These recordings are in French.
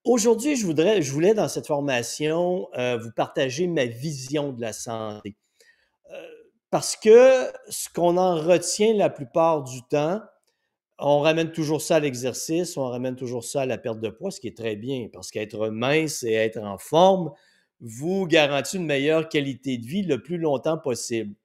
Aujourd'hui, je voulais dans cette formation vous partager ma vision de la santé. Euh, Parce que ce qu'on en retient la plupart du temps, on ramène toujours ça à l'exercice, on ramène toujours ça à la perte de poids, ce qui est très bien, parce qu'être mince et être en forme vous garantit une meilleure qualité de vie le plus longtemps possible.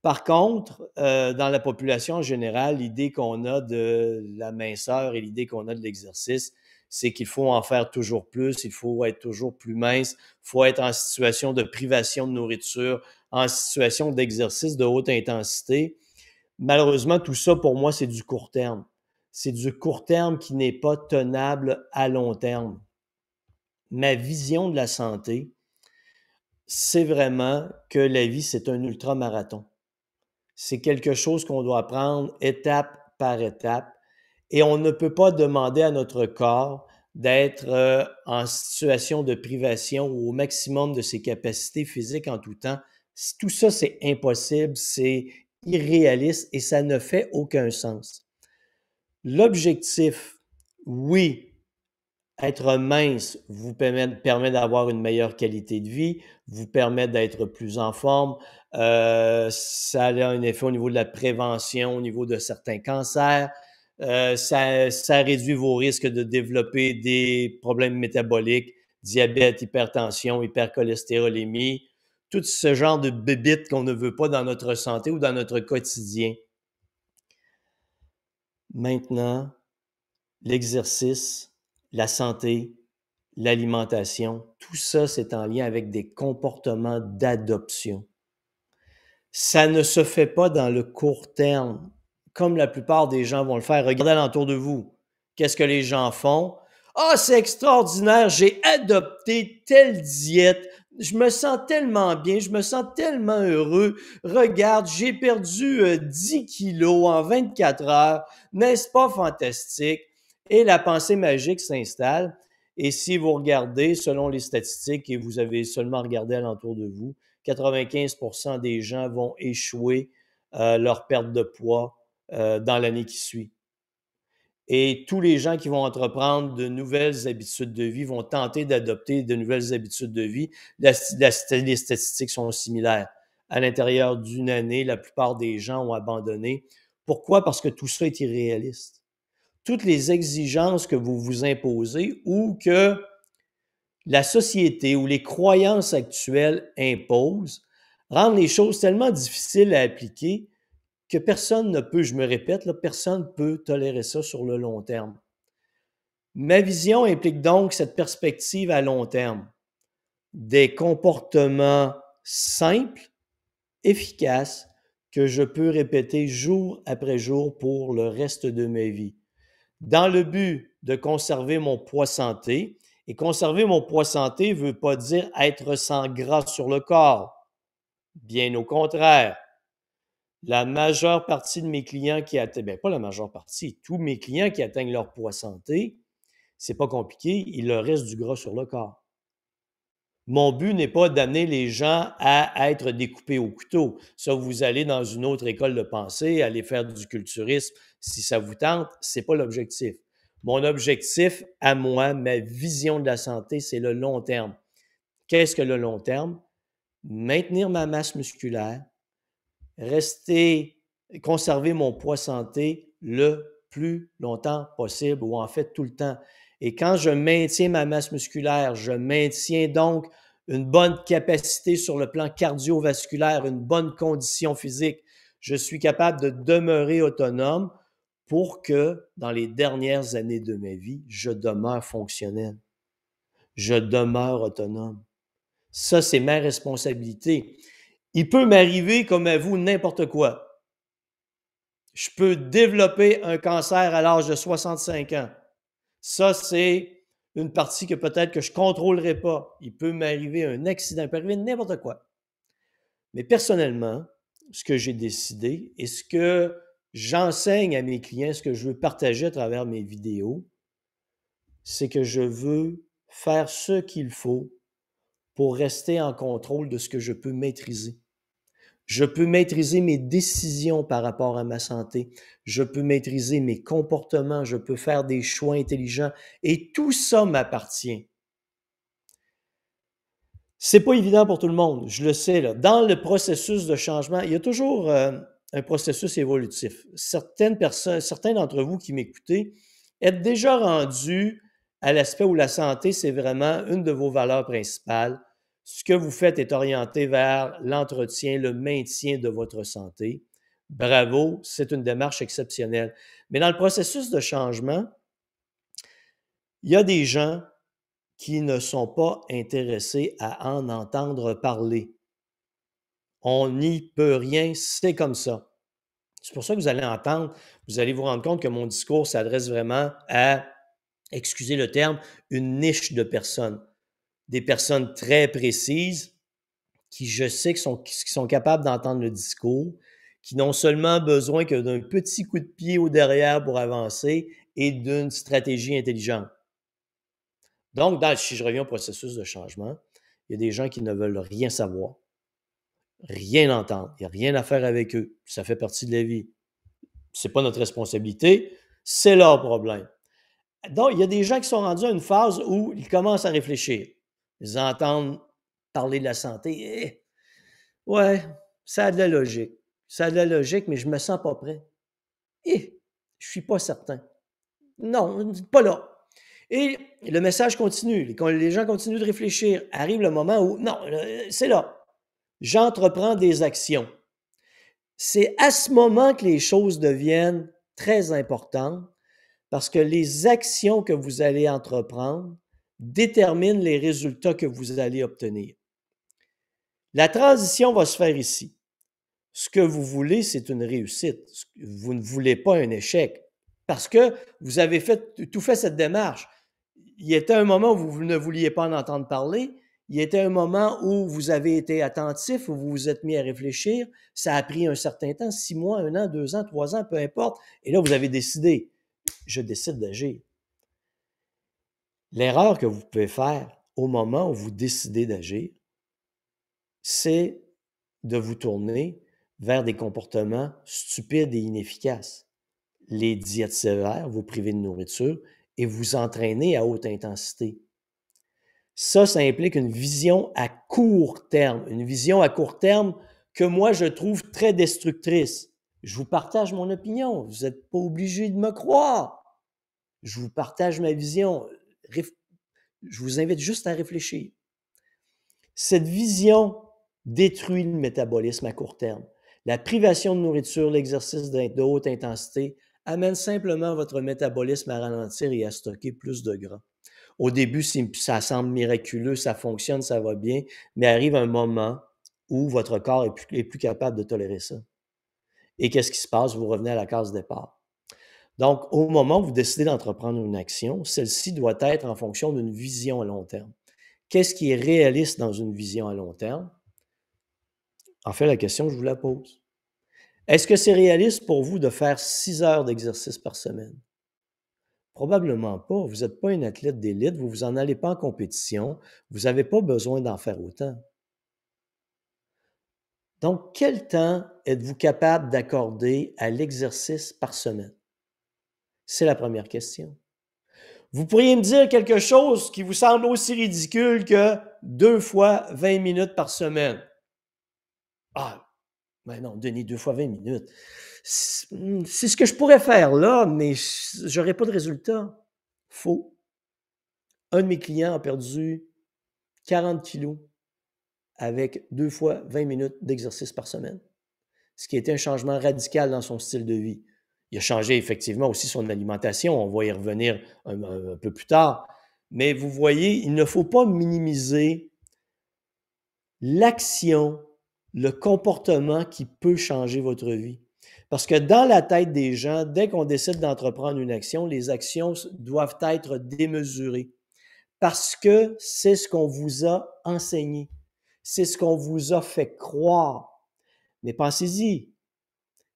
Par contre, dans la population en général, l'idée qu'on a de la minceur et l'idée qu'on a de l'exercice, c'est qu'il faut en faire toujours plus, il faut être toujours plus mince, il faut être en situation de privation de nourriture, en situation d'exercice de haute intensité. Malheureusement, tout ça, pour moi, c'est du court terme. C'est du court terme qui n'est pas tenable à long terme. Ma vision de la santé, c'est vraiment que la vie, c'est un ultramarathon. C'est quelque chose qu'on doit prendre étape par étape et on ne peut pas demander à notre corps d'être en situation de privation ou au maximum de ses capacités physiques en tout temps. Tout ça, c'est impossible, c'est irréaliste et ça ne fait aucun sens. L'objectif, oui, être mince vous permet d'avoir une meilleure qualité de vie, vous permet d'être plus en forme. Ça a un effet au niveau de la prévention, au niveau de certains cancers. Ça réduit vos risques de développer des problèmes métaboliques, diabète, hypertension, hypercholestérolémie, tout ce genre de bébites qu'on ne veut pas dans notre santé ou dans notre quotidien. Maintenant, l'exercice, la santé, l'alimentation, tout ça, c'est en lien avec des comportements d'adoption. Ça ne se fait pas dans le court terme, comme la plupart des gens vont le faire. Regardez alentour de vous. Qu'est-ce que les gens font? Ah, c'est extraordinaire, j'ai adopté telle diète, je me sens tellement bien, je me sens tellement heureux. Regarde, j'ai perdu 10 kilos en 24 heures. N'est-ce pas fantastique? Et la pensée magique s'installe. Et si vous regardez, selon les statistiques, et vous avez seulement regardé alentour de vous, 95% des gens vont échouer leur perte de poids dans l'année qui suit. Et tous les gens qui vont entreprendre de nouvelles habitudes de vie vont tenter d'adopter de nouvelles habitudes de vie. Les statistiques sont similaires. À l'intérieur d'une année, la plupart des gens ont abandonné. Pourquoi? Parce que tout ça est irréaliste. Toutes les exigences que vous vous imposez ou que la société ou les croyances actuelles imposent rendent les choses tellement difficiles à appliquer que personne ne peut, je me répète, là, personne ne peut tolérer ça sur le long terme. Ma vision implique donc cette perspective à long terme, des comportements simples, efficaces, que je peux répéter jour après jour pour le reste de ma vie, dans le but de conserver mon poids santé. Et conserver mon poids santé ne veut pas dire être sans gras sur le corps. Bien au contraire. La majeure partie de mes clients qui atteignent, bien, pas la majeure partie, tous mes clients qui atteignent leur poids santé, c'est pas compliqué, il leur reste du gras sur le corps. Mon but n'est pas d'amener les gens à être découpés au couteau. Ça, vous allez dans une autre école de pensée, aller faire du culturisme, si ça vous tente, c'est pas l'objectif. Mon objectif à moi, ma vision de la santé, c'est le long terme. Qu'est-ce que le long terme? Maintenir ma masse musculaire, rester, conserver mon poids santé le plus longtemps possible ou en fait tout le temps. Et quand je maintiens ma masse musculaire, je maintiens donc une bonne capacité sur le plan cardiovasculaire, une bonne condition physique. Je suis capable de demeurer autonome pour que dans les dernières années de ma vie, je demeure fonctionnel. Je demeure autonome. Ça, c'est ma responsabilité. Il peut m'arriver, comme à vous, n'importe quoi. Je peux développer un cancer à l'âge de 65 ans. Ça, c'est une partie que peut-être que je ne contrôlerai pas. Il peut m'arriver un accident, il peut arriver n'importe quoi. Mais personnellement, ce que j'ai décidé et ce que j'enseigne à mes clients, ce que je veux partager à travers mes vidéos, c'est que je veux faire ce qu'il faut pour rester en contrôle de ce que je peux maîtriser. Je peux maîtriser mes décisions par rapport à ma santé. Je peux maîtriser mes comportements. Je peux faire des choix intelligents. Et tout ça m'appartient. C'est pas évident pour tout le monde, je le sais, là. Dans le processus de changement, il y a toujours, un processus évolutif. Certains d'entre vous qui m'écoutez êtes déjà rendus à l'aspect où la santé, c'est vraiment une de vos valeurs principales. Ce que vous faites est orienté vers l'entretien, le maintien de votre santé. Bravo, c'est une démarche exceptionnelle. Mais dans le processus de changement, il y a des gens qui ne sont pas intéressés à en entendre parler. On n'y peut rien, c'est comme ça. C'est pour ça que vous allez vous rendre compte que mon discours s'adresse vraiment à, excusez le terme, une niche de personnes. Des personnes très précises qui, je sais, qui sont capables d'entendre le discours, qui n'ont seulement besoin que d'un petit coup de pied au derrière pour avancer et d'une stratégie intelligente. Donc, si je reviens au processus de changement, il y a des gens qui ne veulent rien savoir, rien entendre, il n'y a rien à faire avec eux. Ça fait partie de la vie. Ce n'est pas notre responsabilité, c'est leur problème. Donc, il y a des gens qui sont rendus à une phase où ils commencent à réfléchir. Ils entendent parler de la santé. Ouais, ça a de la logique. Ça a de la logique, mais je ne me sens pas prêt. Je ne suis pas certain. Non, pas là. Et le message continue. Les gens continuent de réfléchir. Arrive le moment où, non, c'est là. J'entreprends des actions. C'est à ce moment que les choses deviennent très importantes parce que les actions que vous allez entreprendre déterminent les résultats que vous allez obtenir. La transition va se faire ici. Ce que vous voulez, c'est une réussite. Vous ne voulez pas un échec parce que vous avez tout fait cette démarche. Il y était un moment où vous ne vouliez pas en entendre parler. Il y était un moment où vous avez été attentif, où vous vous êtes mis à réfléchir. Ça a pris un certain temps, 6 mois, 1 an, 2 ans, 3 ans, peu importe. Et là, vous avez décidé, je décide d'agir. L'erreur que vous pouvez faire au moment où vous décidez d'agir, c'est de vous tourner vers des comportements stupides et inefficaces. Les diètes sévères, vous priver de nourriture et vous entraîner à haute intensité. Ça implique une vision à court terme, une vision à court terme que moi, je trouve très destructrice. Je vous partage mon opinion, vous n'êtes pas obligé de me croire. Je vous partage ma vision. Je vous invite juste à réfléchir. Cette vision détruit le métabolisme à court terme. La privation de nourriture, l'exercice de haute intensité amène simplement votre métabolisme à ralentir et à stocker plus de gras. Au début, ça semble miraculeux, ça fonctionne, ça va bien, mais arrive un moment où votre corps est plus capable de tolérer ça. Et qu'est-ce qui se passe? Vous revenez à la case départ. Donc, au moment où vous décidez d'entreprendre une action, celle-ci doit être en fonction d'une vision à long terme. Qu'est-ce qui est réaliste dans une vision à long terme? En fait, la question, je vous la pose. Est-ce que c'est réaliste pour vous de faire 6 heures d'exercice par semaine? Probablement pas. Vous n'êtes pas un athlète d'élite, vous vous en allez pas en compétition, vous n'avez pas besoin d'en faire autant. Donc, quel temps êtes-vous capable d'accorder à l'exercice par semaine? C'est la première question. Vous pourriez me dire quelque chose qui vous semble aussi ridicule que 2 fois 20 minutes par semaine. Ah, ben non, Denis, 2 fois 20 minutes. C'est ce que je pourrais faire là, mais je n'aurais pas de résultat. Faux. Un de mes clients a perdu 40 kilos avec 2 fois 20 minutes d'exercice par semaine, ce qui a été un changement radical dans son style de vie. Il a changé effectivement aussi son alimentation, on va y revenir un peu plus tard, mais vous voyez, il ne faut pas minimiser l'action, le comportement qui peut changer votre vie. Parce que dans la tête des gens, dès qu'on décide d'entreprendre une action, les actions doivent être démesurées parce que c'est ce qu'on vous a enseigné, c'est ce qu'on vous a fait croire. Mais pensez-y,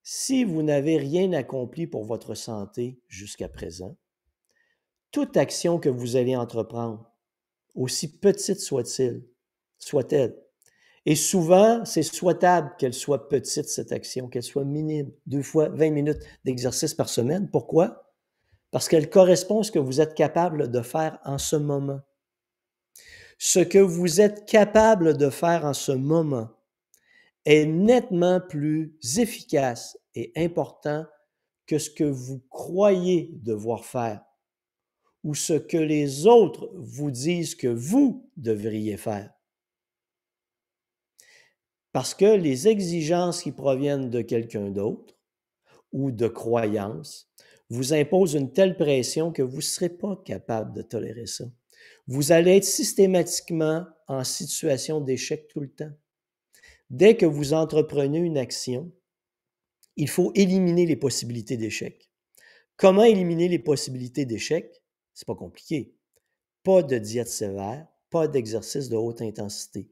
si vous n'avez rien accompli pour votre santé jusqu'à présent, toute action que vous allez entreprendre, aussi petite soit-elle, Et souvent, c'est souhaitable qu'elle soit petite, cette action, qu'elle soit minime, 2 fois 20 minutes d'exercice par semaine. Pourquoi? Parce qu'elle correspond à ce que vous êtes capable de faire en ce moment. Ce que vous êtes capable de faire en ce moment est nettement plus efficace et important que ce que vous croyez devoir faire ou ce que les autres vous disent que vous devriez faire. Parce que les exigences qui proviennent de quelqu'un d'autre ou de croyances vous imposent une telle pression que vous ne serez pas capable de tolérer ça. Vous allez être systématiquement en situation d'échec tout le temps. Dès que vous entreprenez une action, il faut éliminer les possibilités d'échec. Comment éliminer les possibilités d'échec? C'est pas compliqué. Pas de diète sévère, pas d'exercice de haute intensité.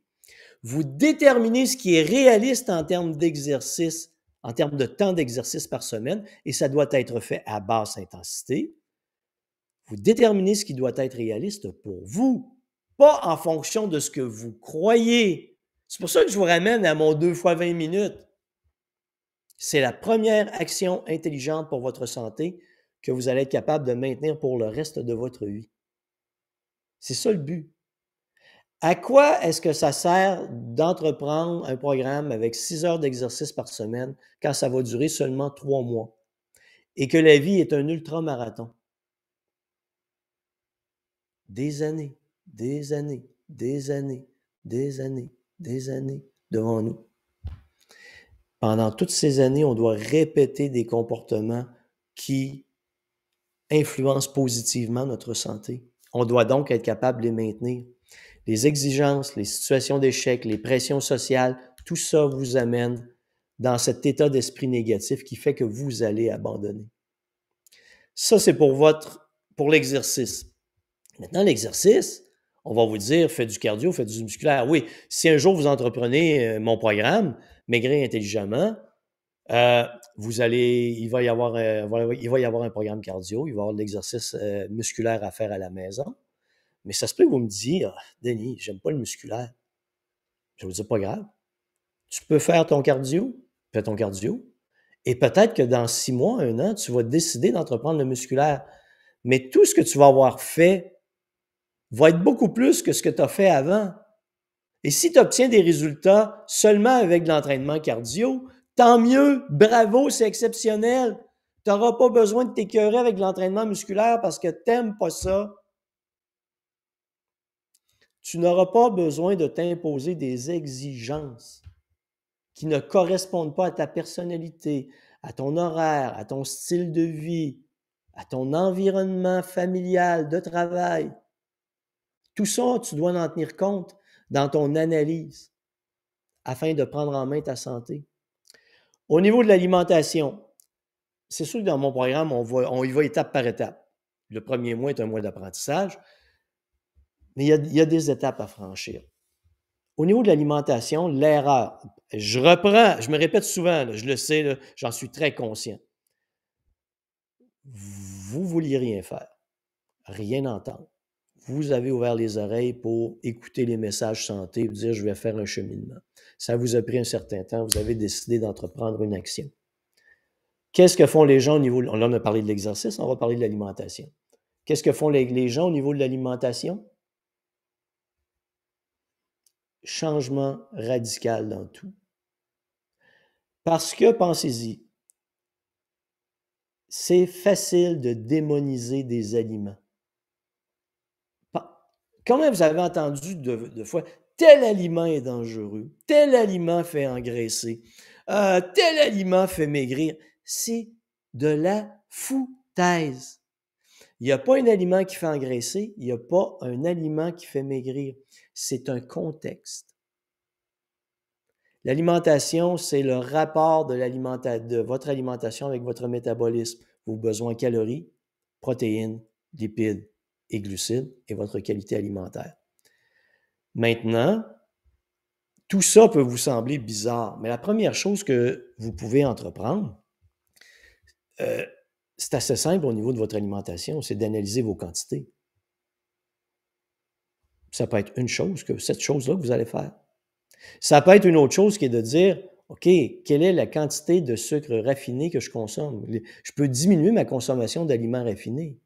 Vous déterminez ce qui est réaliste en termes d'exercice, en termes de temps d'exercice par semaine, et ça doit être fait à basse intensité. Vous déterminez ce qui doit être réaliste pour vous, pas en fonction de ce que vous croyez. C'est pour ça que je vous ramène à mon 2 fois 20 minutes. C'est la première action intelligente pour votre santé que vous allez être capable de maintenir pour le reste de votre vie. C'est ça le but. À quoi est-ce que ça sert d'entreprendre un programme avec 6 heures d'exercice par semaine quand ça va durer seulement 3 mois et que la vie est un ultramarathon? Des années, des années, des années, des années, des années devant nous. Pendant toutes ces années, on doit répéter des comportements qui influencent positivement notre santé. On doit donc être capable de les maintenir. Les exigences, les situations d'échec, les pressions sociales, tout ça vous amène dans cet état d'esprit négatif qui fait que vous allez abandonner. Ça, c'est pour l'exercice. Maintenant, l'exercice, on va vous dire, faites du cardio, faites du musculaire. Oui, si un jour vous entreprenez mon programme, Maigrir intelligemment, il va y avoir un programme cardio, il va y avoir de l'exercice musculaire à faire à la maison. Mais ça se peut que vous me disiez, ah, Denis, j'aime pas le musculaire. Je vais vous dire, pas grave. Tu peux faire ton cardio, fais ton cardio. Et peut-être que dans 6 mois, 1 an, tu vas décider d'entreprendre le musculaire. Mais tout ce que tu vas avoir fait va être beaucoup plus que ce que tu as fait avant. Et si tu obtiens des résultats seulement avec de l'entraînement cardio, tant mieux, bravo, c'est exceptionnel. Tu n'auras pas besoin de t'écœurer avec de l'entraînement musculaire parce que tu n'aimes pas ça. Tu n'auras pas besoin de t'imposer des exigences qui ne correspondent pas à ta personnalité, à ton horaire, à ton style de vie, à ton environnement familial, de travail. Tout ça, tu dois en tenir compte dans ton analyse afin de prendre en main ta santé. Au niveau de l'alimentation, c'est sûr que dans mon programme, on y va étape par étape. Le premier mois est un mois d'apprentissage, mais il y a des étapes à franchir. Au niveau de l'alimentation, l'erreur, je me répète souvent, là, je le sais, là, j'en suis très conscient. Vous vouliez rien faire, rien entendre. Vous avez ouvert les oreilles pour écouter les messages santé, vous dire je vais faire un cheminement. Ça vous a pris un certain temps, vous avez décidé d'entreprendre une action. Qu'est-ce que font les gens au niveau, là on a parlé de l'exercice, on va parler de l'alimentation. Qu'est-ce que font les gens au niveau de l'alimentation? Changement radical dans tout. Parce que, pensez-y, c'est facile de démoniser des aliments. Comment vous avez entendu de fois, tel aliment est dangereux, tel aliment fait engraisser, tel aliment fait maigrir? C'est de la foutaise. Il n'y a pas un aliment qui fait engraisser, il n'y a pas un aliment qui fait maigrir. C'est un contexte. L'alimentation, c'est le rapport de votre alimentation avec votre métabolisme, vos besoins en calories, protéines, lipides et glucides et votre qualité alimentaire. Maintenant, tout ça peut vous sembler bizarre, mais la première chose que vous pouvez entreprendre, c'est assez simple au niveau de votre alimentation, c'est d'analyser vos quantités. Ça peut être une chose, cette chose-là que vous allez faire. Ça peut être une autre chose qui est de dire, OK, quelle est la quantité de sucre raffiné que je consomme? Je peux diminuer ma consommation d'aliments raffinés.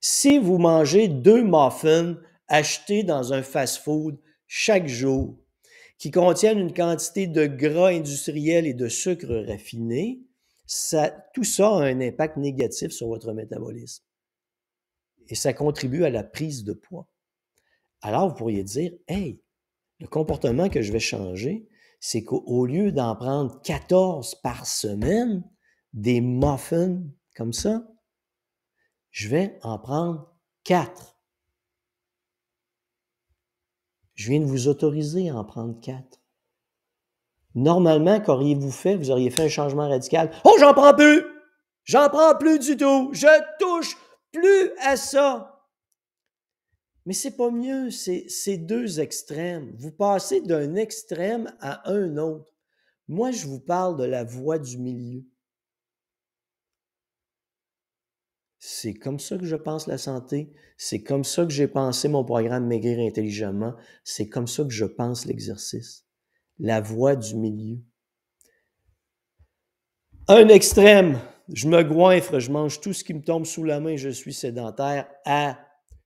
Si vous mangez 2 muffins achetés dans un fast-food chaque jour, qui contiennent une quantité de gras industriels et de sucre raffiné, tout ça a un impact négatif sur votre métabolisme. Et ça contribue à la prise de poids. Alors, vous pourriez dire, hey, le comportement que je vais changer, c'est qu'au lieu d'en prendre 14 par semaine, des muffins comme ça, je vais en prendre 4. Je viens de vous autoriser à en prendre 4. Normalement, qu'auriez-vous fait? Vous auriez fait un changement radical. Oh, j'en prends plus! J'en prends plus du tout! Je touche plus à ça! Mais c'est pas mieux, c'est 2 extrêmes. Vous passez d'un extrême à un autre. Moi, je vous parle de la voie du milieu. C'est comme ça que je pense la santé. C'est comme ça que j'ai pensé mon programme Maigrir intelligemment. C'est comme ça que je pense l'exercice. La voie du milieu. Un extrême, je me goinfre, je mange tout ce qui me tombe sous la main, je suis sédentaire, à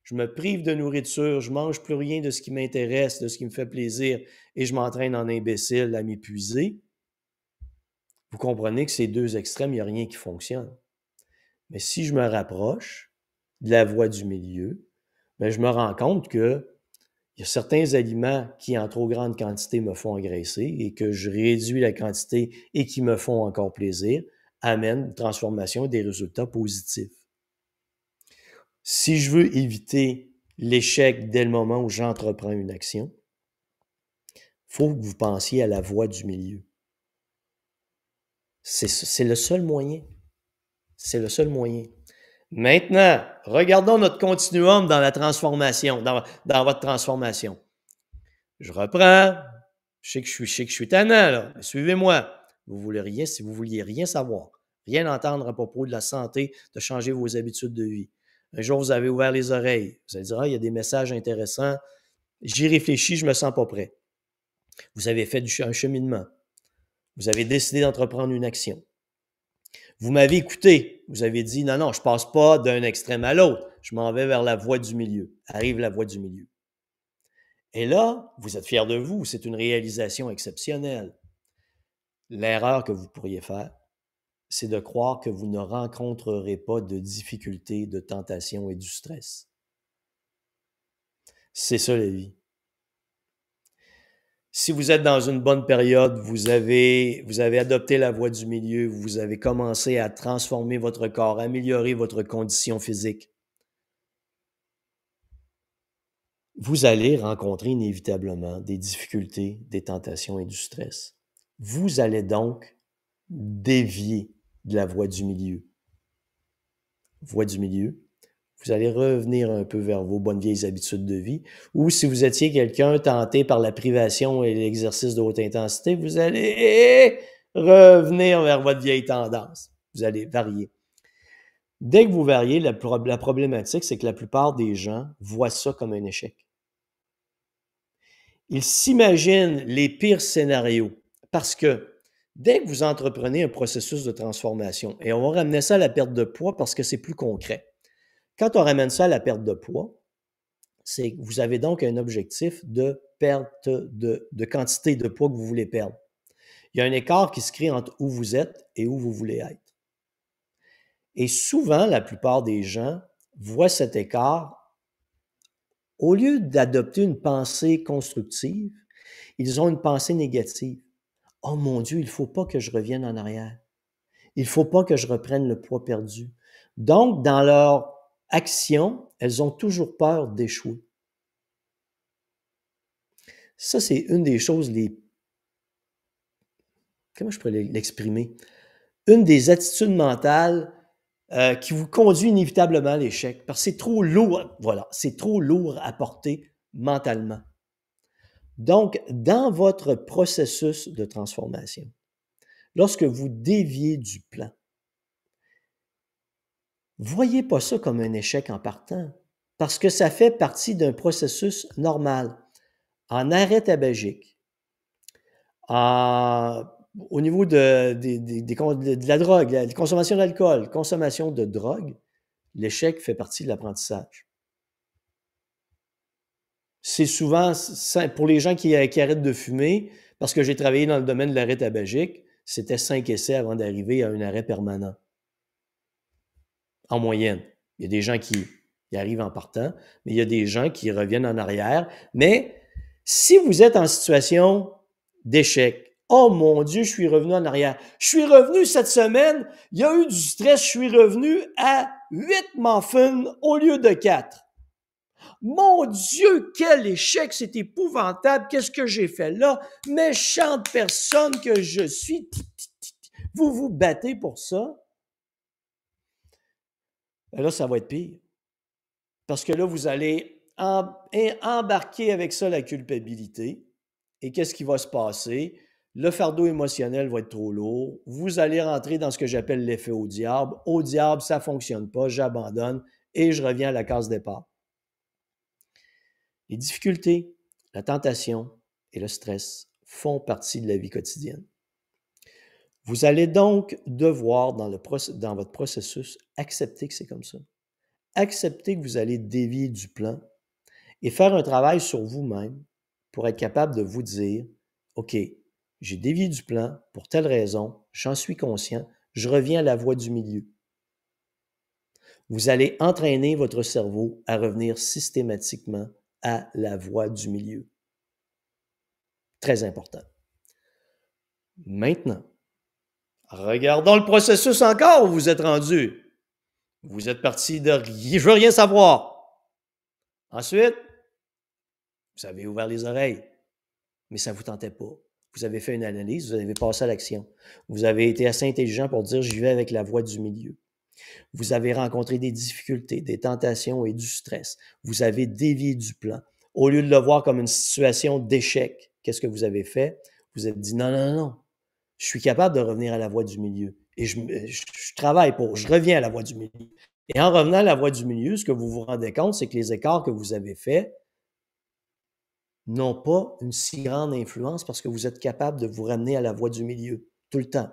je me prive de nourriture, je mange plus rien de ce qui m'intéresse, de ce qui me fait plaisir, et je m'entraîne en imbécile à m'épuiser. Vous comprenez que ces 2 extrêmes, il n'y a rien qui fonctionne. Mais si je me rapproche de la voie du milieu, bien, je me rends compte que il y a certains aliments qui, en trop grande quantité, me font engraisser et que je réduis la quantité et qui me font encore plaisir, amènent une transformation et des résultats positifs. Si je veux éviter l'échec dès le moment où j'entreprends une action, il faut que vous pensiez à la voie du milieu. C'est le seul moyen. C'est le seul moyen. Maintenant, regardons notre continuum dans la transformation, dans votre transformation. Je reprends. Je sais que je suis tannant, là. Suivez-moi. Vous vouliez rien savoir, rien entendre à propos de la santé, de changer vos habitudes de vie. Un jour, vous avez ouvert les oreilles. Vous allez dire, ah, il y a des messages intéressants. J'y réfléchis, je me sens pas prêt. Vous avez fait un cheminement. Vous avez décidé d'entreprendre une action. Vous m'avez écouté. Vous avez dit, non, non, je passe pas d'un extrême à l'autre. Je m'en vais vers la voie du milieu. Arrive la voie du milieu. Et là, vous êtes fiers de vous. C'est une réalisation exceptionnelle. L'erreur que vous pourriez faire, c'est de croire que vous ne rencontrerez pas de difficultés, de tentations et du stress. C'est ça la vie. Si vous êtes dans une bonne période, vous avez adopté la voie du milieu, vous avez commencé à transformer votre corps, améliorer votre condition physique, vous allez rencontrer inévitablement des difficultés, des tentations et du stress. Vous allez donc dévier de la voie du milieu. Voie du milieu, vous allez revenir un peu vers vos bonnes vieilles habitudes de vie. Ou si vous étiez quelqu'un tenté par la privation et l'exercice de haute intensité, vous allez revenir vers votre vieille tendance. Vous allez varier. Dès que vous variez, la problématique, c'est que la plupart des gens voient ça comme un échec. Ils s'imaginent les pires scénarios parce que dès que vous entreprenez un processus de transformation, et on va ramener ça à la perte de poids parce que c'est plus concret. Quand on ramène ça à la perte de poids, c'est que vous avez donc un objectif de perte de quantité de poids que vous voulez perdre. Il y a un écart qui se crée entre où vous êtes et où vous voulez être. Et souvent, la plupart des gens voient cet écart, au lieu d'adopter une pensée constructive, ils ont une pensée négative. Oh mon Dieu, il ne faut pas que je revienne en arrière. Il ne faut pas que je reprenne le poids perdu. Donc, dans leur action, elles ont toujours peur d'échouer. Ça, c'est une des choses comment je pourrais l'exprimer? Une des attitudes mentales qui vous conduit inévitablement à l'échec, parce que c'est trop lourd, voilà, c'est trop lourd à porter mentalement. Donc, dans votre processus de transformation, lorsque vous déviez du plan, voyez pas ça comme un échec en partant, parce que ça fait partie d'un processus normal. En arrêt tabagique, Au niveau de la drogue, la consommation d'alcool, consommation de drogue, l'échec fait partie de l'apprentissage. C'est souvent, pour les gens qui arrêtent de fumer, parce que j'ai travaillé dans le domaine de l'arrêt tabagique, c'était 5 essais avant d'arriver à un arrêt permanent, en moyenne. Il y a des gens qui y arrivent en partant, mais il y a des gens qui reviennent en arrière. Mais si vous êtes en situation d'échec, oh mon Dieu, je suis revenu en arrière. Je suis revenu cette semaine, il y a eu du stress, je suis revenu à 8 muffins au lieu de 4. Mon Dieu, quel échec, c'est épouvantable, qu'est-ce que j'ai fait là? Méchante personne que je suis. Vous vous battez pour ça? Là, ça va être pire. Parce que là, vous allez embarquer avec ça la culpabilité. Et qu'est-ce qui va se passer? Le fardeau émotionnel va être trop lourd. Vous allez rentrer dans ce que j'appelle l'effet au diable. Au diable, ça ne fonctionne pas, j'abandonne et je reviens à la case départ. Les difficultés, la tentation et le stress font partie de la vie quotidienne. Vous allez donc devoir, dans votre processus, accepter que c'est comme ça. Accepter que vous allez dévier du plan et faire un travail sur vous-même pour être capable de vous dire, OK, j'ai dévié du plan pour telle raison, j'en suis conscient, je reviens à la voie du milieu. Vous allez entraîner votre cerveau à revenir systématiquement à la voie du milieu. Très important. Maintenant, regardons le processus encore où vous êtes rendu. Vous êtes parti de « je veux rien savoir ». Ensuite, vous avez ouvert les oreilles, mais ça ne vous tentait pas. Vous avez fait une analyse, vous avez passé à l'action. Vous avez été assez intelligent pour dire « j'y vais avec la voie du milieu ». Vous avez rencontré des difficultés, des tentations et du stress. Vous avez dévié du plan. Au lieu de le voir comme une situation d'échec, qu'est-ce que vous avez fait? Vous avez dit « non, non, non, je suis capable de revenir à la voie du milieu. Et je travaille pour, je reviens à la voie du milieu. » Et en revenant à la voie du milieu, ce que vous vous rendez compte, c'est que les écarts que vous avez faits n'ont pas une si grande influence parce que vous êtes capable de vous ramener à la voie du milieu tout le temps.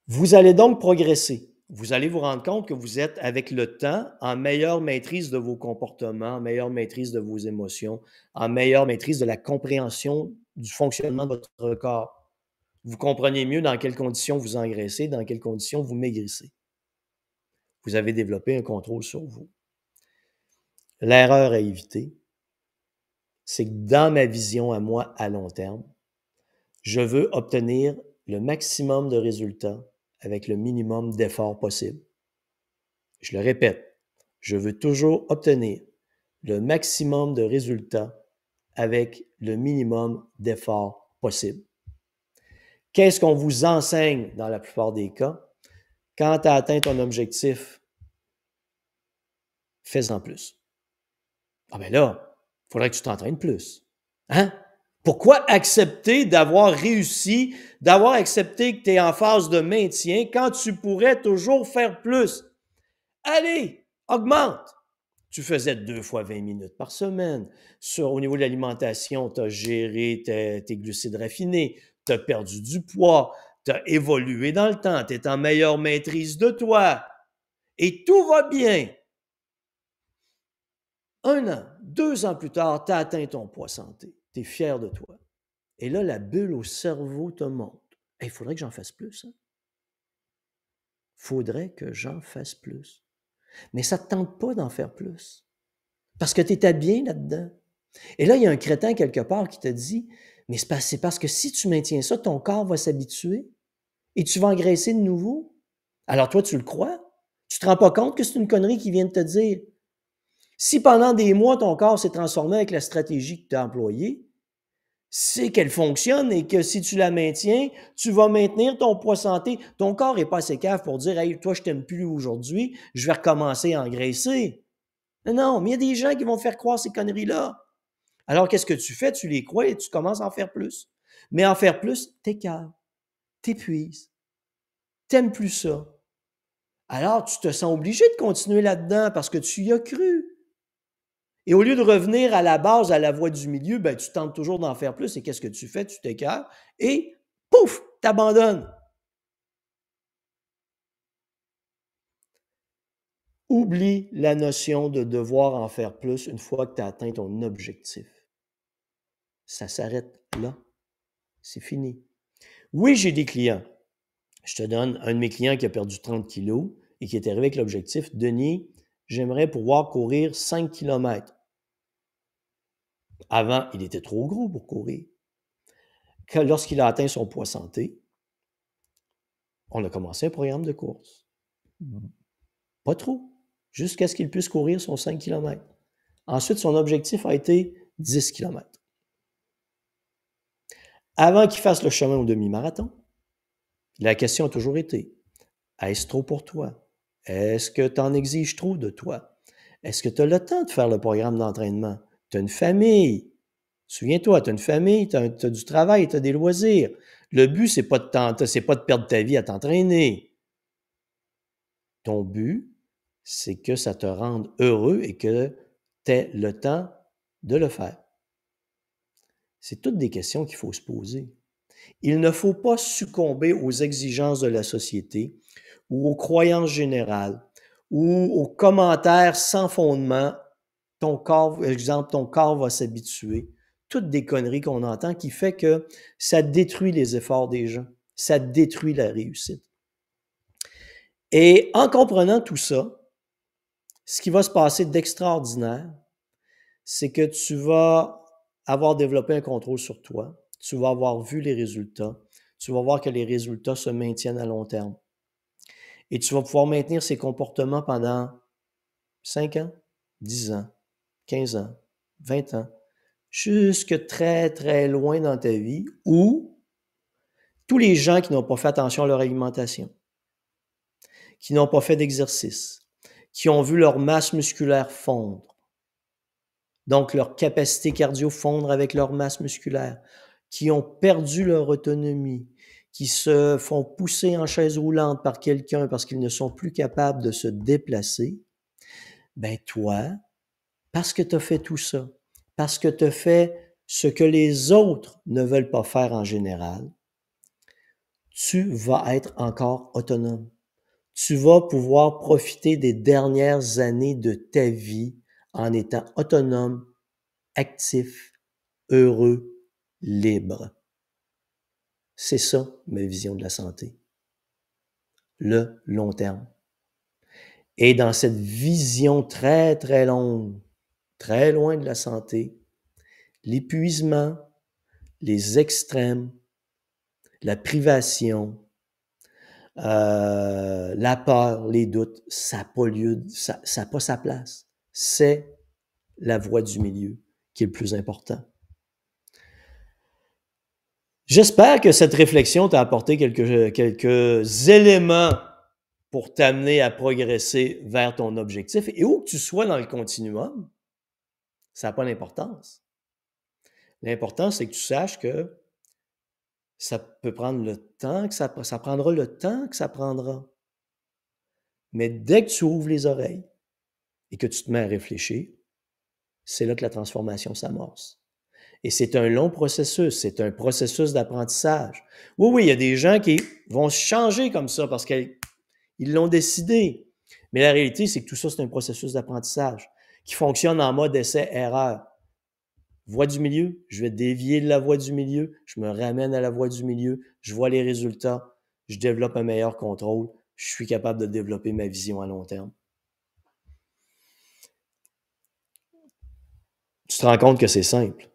Vous allez donc progresser. Vous allez vous rendre compte que vous êtes, avec le temps, en meilleure maîtrise de vos comportements, en meilleure maîtrise de vos émotions, en meilleure maîtrise de la compréhension du fonctionnement de votre corps. Vous comprenez mieux dans quelles conditions vous engraissez, dans quelles conditions vous maigrissez. Vous avez développé un contrôle sur vous. L'erreur à éviter, c'est que dans ma vision à moi à long terme, je veux obtenir le maximum de résultats avec le minimum d'efforts possible. Je le répète, je veux toujours obtenir le maximum de résultats avec le minimum d'efforts possible. Qu'est-ce qu'on vous enseigne dans la plupart des cas? Quand tu as atteint ton objectif, fais-en plus. Ah ben là, il faudrait que tu t'entraînes plus. Hein? Pourquoi accepter d'avoir réussi, d'avoir accepté que tu es en phase de maintien quand tu pourrais toujours faire plus? Allez, augmente! Tu faisais 2 fois 20 minutes par semaine. Au niveau de l'alimentation, tu as géré tes glucides raffinés, tu as perdu du poids, tu as évolué dans le temps, tu es en meilleure maîtrise de toi et tout va bien. 1 an, 2 ans plus tard, tu as atteint ton poids santé. Tu es fier de toi. Et là, la bulle au cerveau te monte. Il faudrait que j'en fasse plus. Il faudrait que j'en fasse plus. Mais ça ne te tente pas d'en faire plus. Parce que tu étais bien là-dedans. Et là, il y a un crétin quelque part qui te dit, mais c'est parce que si tu maintiens ça, ton corps va s'habituer et tu vas engraisser de nouveau. Alors toi, tu le crois? Tu ne te rends pas compte que c'est une connerie qui vient de te dire. Si pendant des mois, ton corps s'est transformé avec la stratégie que tu as employée, c'est qu'elle fonctionne et que si tu la maintiens, tu vas maintenir ton poids santé. Ton corps n'est pas assez cave pour dire « Hey, toi, je t'aime plus aujourd'hui, je vais recommencer à engraisser. » Non, mais il y a des gens qui vont te faire croire ces conneries-là. Alors, qu'est-ce que tu fais? Tu les crois et tu commences à en faire plus. Mais en faire plus, t'écartes, t'épuises, t'aimes plus ça. Alors, tu te sens obligé de continuer là-dedans parce que tu y as cru. Et au lieu de revenir à la base, à la voie du milieu, ben, tu tentes toujours d'en faire plus. Et qu'est-ce que tu fais? Tu t'écœures et pouf, t'abandonnes. Oublie la notion de devoir en faire plus une fois que tu as atteint ton objectif. Ça s'arrête là. C'est fini. Oui, j'ai des clients. Je te donne un de mes clients qui a perdu 30 kilos et qui est arrivé avec l'objectif, Denis, j'aimerais pouvoir courir 5 km. Avant, il était trop gros pour courir. Lorsqu'il a atteint son poids santé, on a commencé un programme de course. Pas trop, jusqu'à ce qu'il puisse courir son 5 km. Ensuite, son objectif a été 10 km. Avant qu'il fasse le chemin au demi-marathon, la question a toujours été, est-ce trop pour toi? Est-ce que tu en exiges trop de toi? Est-ce que tu as le temps de faire le programme d'entraînement? Tu as une famille. Souviens-toi, tu as une famille, tu as du travail, tu as des loisirs. Le but, c'est pas de perdre ta vie à t'entraîner. Ton but, c'est que ça te rende heureux et que tu aies le temps de le faire. C'est toutes des questions qu'il faut se poser. Il ne faut pas succomber aux exigences de la société ou aux croyances générales ou aux commentaires sans fondement. Ton corps, exemple, ton corps va s'habituer. Toutes des conneries qu'on entend qui fait que ça détruit les efforts des gens. Ça détruit la réussite. Et en comprenant tout ça, ce qui va se passer d'extraordinaire, c'est que tu vas avoir développé un contrôle sur toi. Tu vas avoir vu les résultats. Tu vas voir que les résultats se maintiennent à long terme. Et tu vas pouvoir maintenir ces comportements pendant 5 ans, 10 ans, 15 ans, 20 ans, jusque très, très loin dans ta vie où tous les gens qui n'ont pas fait attention à leur alimentation, qui n'ont pas fait d'exercice, qui ont vu leur masse musculaire fondre, donc leur capacité cardio fondre avec leur masse musculaire, qui ont perdu leur autonomie, qui se font pousser en chaise roulante par quelqu'un parce qu'ils ne sont plus capables de se déplacer, ben toi, parce que tu as fait tout ça, parce que tu as fait ce que les autres ne veulent pas faire en général, tu vas être encore autonome. Tu vas pouvoir profiter des dernières années de ta vie en étant autonome, actif, heureux, libre. C'est ça, ma vision de la santé. Le long terme. Et dans cette vision très, très longue, très loin de la santé, l'épuisement, les extrêmes, la privation, la peur, les doutes, ça n'a pas lieu, ça n'a pas sa place. C'est la voie du milieu qui est le plus important. J'espère que cette réflexion t'a apporté quelques éléments pour t'amener à progresser vers ton objectif. Et où que tu sois dans le continuum, ça n'a pas d'importance. L'important, c'est que tu saches que ça peut prendre le temps que ça prendra le temps que ça prendra. Mais dès que tu ouvres les oreilles et que tu te mets à réfléchir, c'est là que la transformation s'amorce. Et c'est un long processus, c'est un processus d'apprentissage. Oui, il y a des gens qui vont changer comme ça parce qu'ils l'ont décidé. Mais la réalité, c'est que tout ça, c'est un processus d'apprentissage qui fonctionne en mode essai-erreur. Voie du milieu, je vais dévier de la voie du milieu, je me ramène à la voie du milieu, je vois les résultats, je développe un meilleur contrôle, je suis capable de développer ma vision à long terme. Tu te rends compte que c'est simple,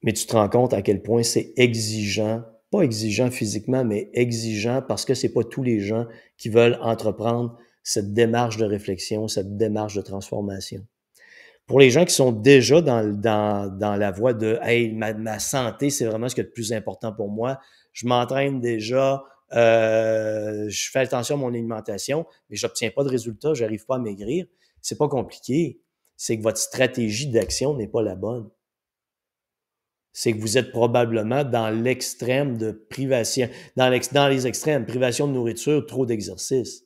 mais tu te rends compte à quel point c'est exigeant, pas exigeant physiquement, mais exigeant parce que c'est pas tous les gens qui veulent entreprendre cette démarche de réflexion, cette démarche de transformation. Pour les gens qui sont déjà dans la voie de « Hey, ma santé, c'est vraiment ce qui est le plus important pour moi. Je m'entraîne déjà, je fais attention à mon alimentation, mais je n'obtiens pas de résultats, je n'arrive pas à maigrir. » C'est pas compliqué. C'est que votre stratégie d'action n'est pas la bonne. C'est que vous êtes probablement dans l'extrême de privation, dans les extrêmes, privation de nourriture, trop d'exercice.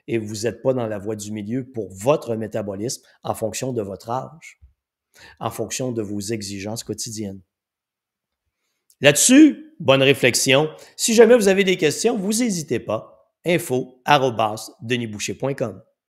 Et vous n'êtes pas dans la voie du milieu pour votre métabolisme en fonction de votre âge. en fonction de vos exigences quotidiennes. Là-dessus, bonne réflexion. Si jamais vous avez des questions, vous n'hésitez pas. info@denisboucher.com